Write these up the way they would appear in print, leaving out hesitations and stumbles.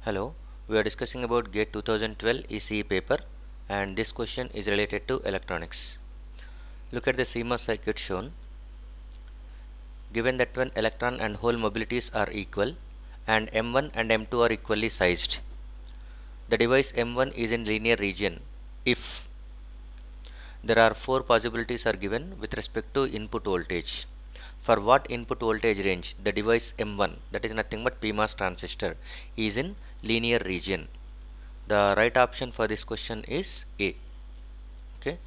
Hello, we are discussing about GATE 2012 ECE paper, and this question is related to electronics. Look at the CMOS circuit shown. Given that when electron and hole mobilities are equal and M1 and M2 are equally sized, the device M1 is in linear region if there are four possibilities are given with respect to input voltage. For what input voltage range the device M1, that is nothing but PMOS transistor, is in linear region? The right option for this question is A. Okay,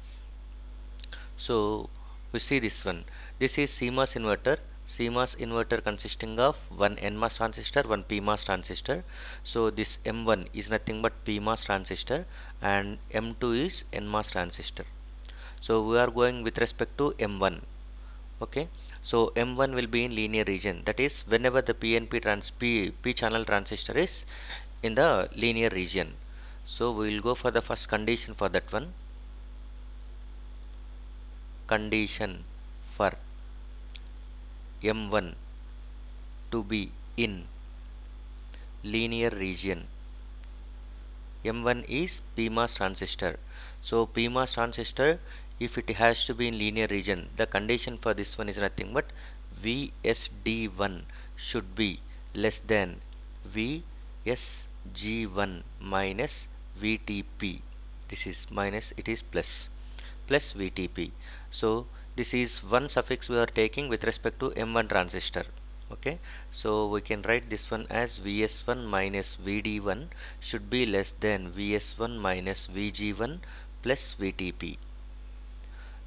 so we see this one. This is CMOS inverter. CMOS inverter consisting of one NMOS transistor, one PMOS transistor. So this M1 is nothing but PMOS transistor and M2 is NMOS transistor. So we are going with respect to M1. Okay, so M1 will be in linear region, that is whenever the P channel transistor is in the linear region. So we will go for the first condition for that one. Condition for M1 to be in linear region. M1 is PMOS transistor. So PMOS transistor, if it has to be in linear region, the condition for this one is nothing but VSD1 should be less than VSG1 minus VTP. This is minus, it is plus VTP. So this is one suffix we are taking with respect to M1 transistor. Okay, so we can write this one as Vs1 minus Vd1 should be less than Vs1 minus Vg1 plus Vtp.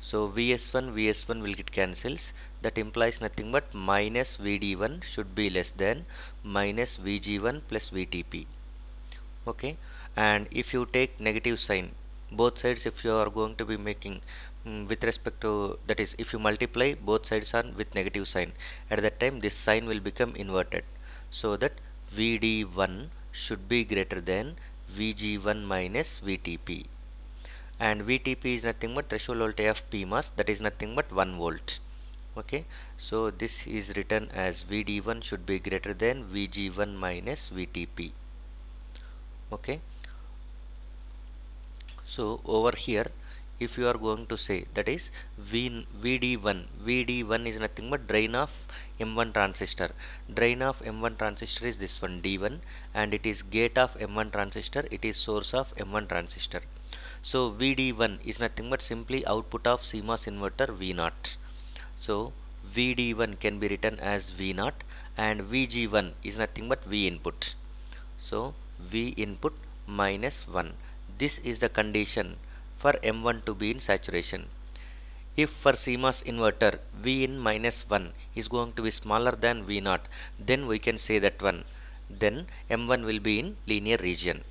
So Vs1 will get cancels, that implies nothing but minus Vd1 should be less than minus Vg1 plus Vtp. Okay, and if you take negative sign both sides, if you are going to be making with respect to, that is if you multiply both sides on with negative sign, at that time this sign will become inverted, so that Vd1 should be greater than Vg1 minus Vtp, and Vtp is nothing but threshold voltage of PMOS, that is nothing but 1 volt. Okay, so this is written as Vd1 should be greater than Vg1 minus Vtp. Okay, so over here if you are going to say, that is Vd1 is nothing but drain of M1 transistor. Drain of M1 transistor is this one D1, and it is gate of M1 transistor, it is source of M1 transistor. So Vd1 is nothing but simply output of CMOS inverter V0. So Vd1 can be written as V0, and Vg1 is nothing but V input. So V input minus 1. This is the condition for M1 to be in saturation. If for CMOS inverter Vin minus 1 is going to be smaller than V0, then we can say that one, then M1 will be in linear region.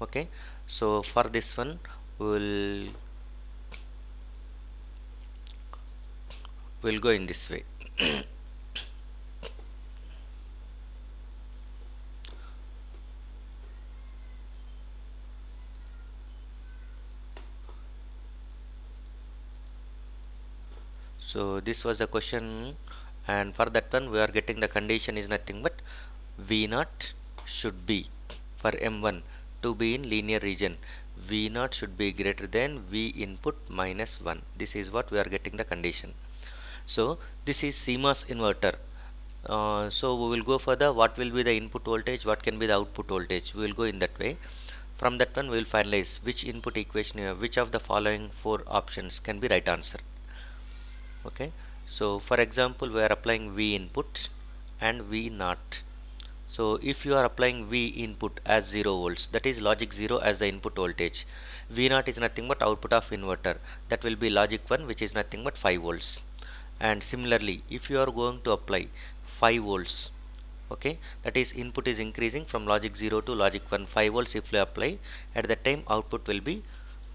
Okay, so for this one we'll go in this way. So this was the question, and for that one we are getting the condition is nothing but V0 should be for M1 to be in linear region, V0 should be greater than V input minus 1. This is what we are getting the condition. So this is CMOS inverter. So we will go for the what will be the input voltage, what can be the output voltage. We will go in that way. From that one we will finalize which input equation, which of the following four options can be right answer. Okay, so for example we are applying V input and V0. So if you are applying V input as 0 volts, that is logic 0 as the input voltage, V0 is nothing but output of inverter, that will be logic 1, which is nothing but 5 volts. And similarly if you are going to apply 5 volts, okay, that is input is increasing from logic 0 to logic 1, 5 volts if you apply, at that time output will be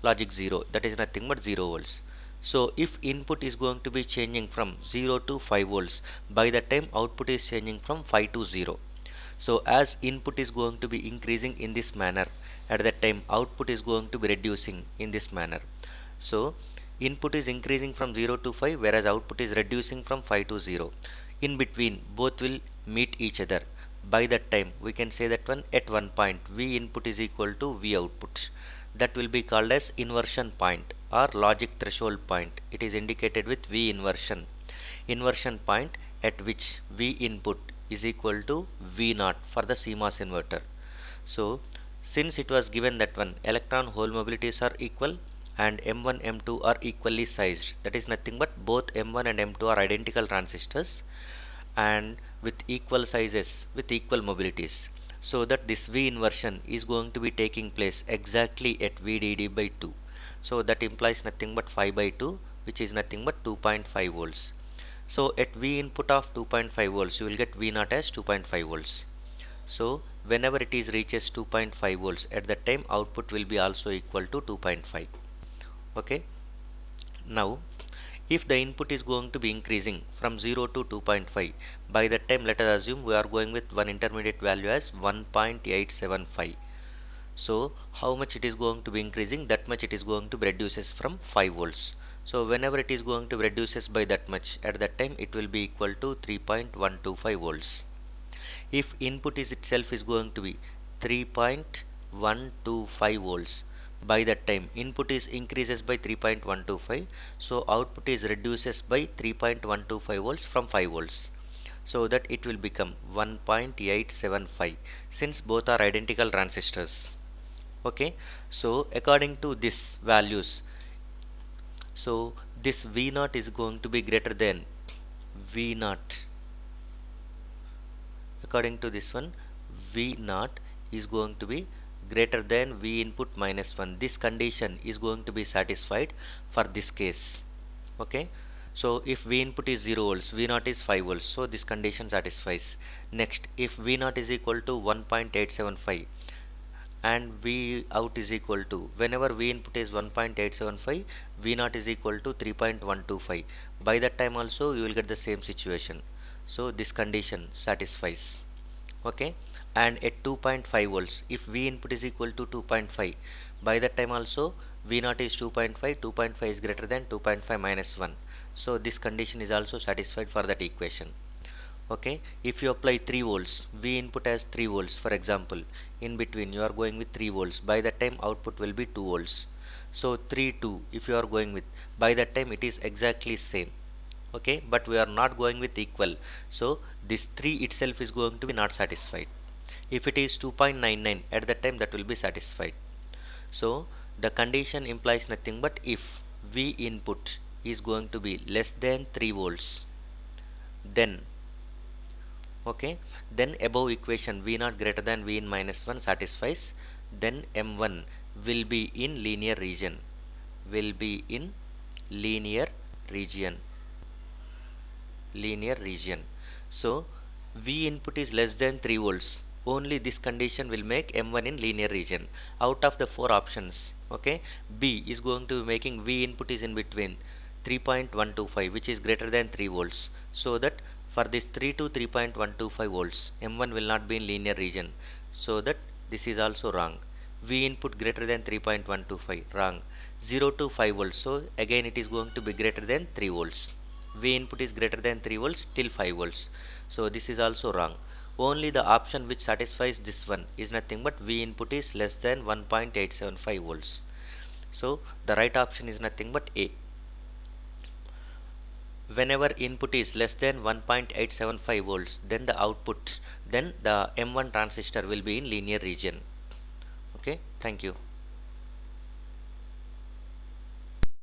logic 0, that is nothing but 0 volts. So if input is going to be changing from 0 to 5 volts, by that time output is changing from 5 to 0. So as input is going to be increasing in this manner, at that time output is going to be reducing in this manner. So input is increasing from 0 to 5, whereas output is reducing from 5 to 0. In between both will meet each other, by that time we can say that one at one point V input is equal to V output. That will be called as inversion point or logic threshold point. It is indicated with V inversion. Inversion point at which V input is equal to V naught for the CMOS inverter. So since it was given that one electron hole mobilities are equal and M1 M2 are equally sized, that is nothing but both M1 and M2 are identical transistors and with equal sizes with equal mobilities, so that this V inversion is going to be taking place exactly at VDD by 2. So that implies nothing but 5 by 2, which is nothing but 2.5 volts. So at V input of 2.5 volts you will get V naught as 2.5 volts. So whenever it is reaches 2.5 volts, at that time output will be also equal to 2.5. Okay. Now if the input is going to be increasing from 0 to 2.5, by that time let us assume we are going with one intermediate value as 1.875. So how much it is going to be increasing, that much it is going to be reduces from 5 volts. So whenever it is going to be reduces by that much, at that time it will be equal to 3.125 volts. If input is itself is going to be 3.125 volts, by that time input is increases by 3.125, so output is reduces by 3.125 volts from 5 volts, so that it will become 1.875 since both are identical transistors. Okay, so according to this values, so this V naught is going to be greater than V naught. According to this one, V naught is going to be greater than V input minus 1. This condition is going to be satisfied for this case. Okay. So if V input is 0 volts, V naught is 5 volts. So this condition satisfies. Next, if V naught is equal to 1.875 and V out is equal to, whenever V input is 1.875, V naught is equal to 3.125. By that time also you will get the same situation. So this condition satisfies. Okay, and at 2.5 volts if V input is equal to 2.5, by that time also V naught is 2.5, 2.5 is greater than 2.5 minus 1. So this condition is also satisfied for that equation. Okay, if you apply 3 volts, V input as 3 volts for example, in between you are going with 3 volts, by that time output will be 2 volts. So 3 2 if you are going with, by that time it is exactly same. Okay, but we are not going with equal, so this 3 itself is going to be not satisfied. If it is 2.99, at that time that will be satisfied. So the condition implies nothing but if V input is going to be less than 3 volts, then okay, then above equation V naught greater than V in minus 1 satisfies, then M1 will be in linear region, will be in linear region, linear region. So V input is less than 3 volts, only this condition will make M1 in linear region. Out of the 4 options, okay, B is going to be making V input is in between 3.125 which is greater than 3 volts, so that for this 3 to 3.125 volts M1 will not be in linear region, so that this is also wrong. V input greater than 3.125 wrong. 0 to 5 volts, so again it is going to be greater than 3 volts. V input is greater than 3 volts till 5 volts, so this is also wrong. Only the option which satisfies this one is nothing but V input is less than 1.875 volts. So the right option is nothing but A. Whenever input is less than 1.875 volts, then the output, then the M1 transistor will be in linear region. Okay, thank you.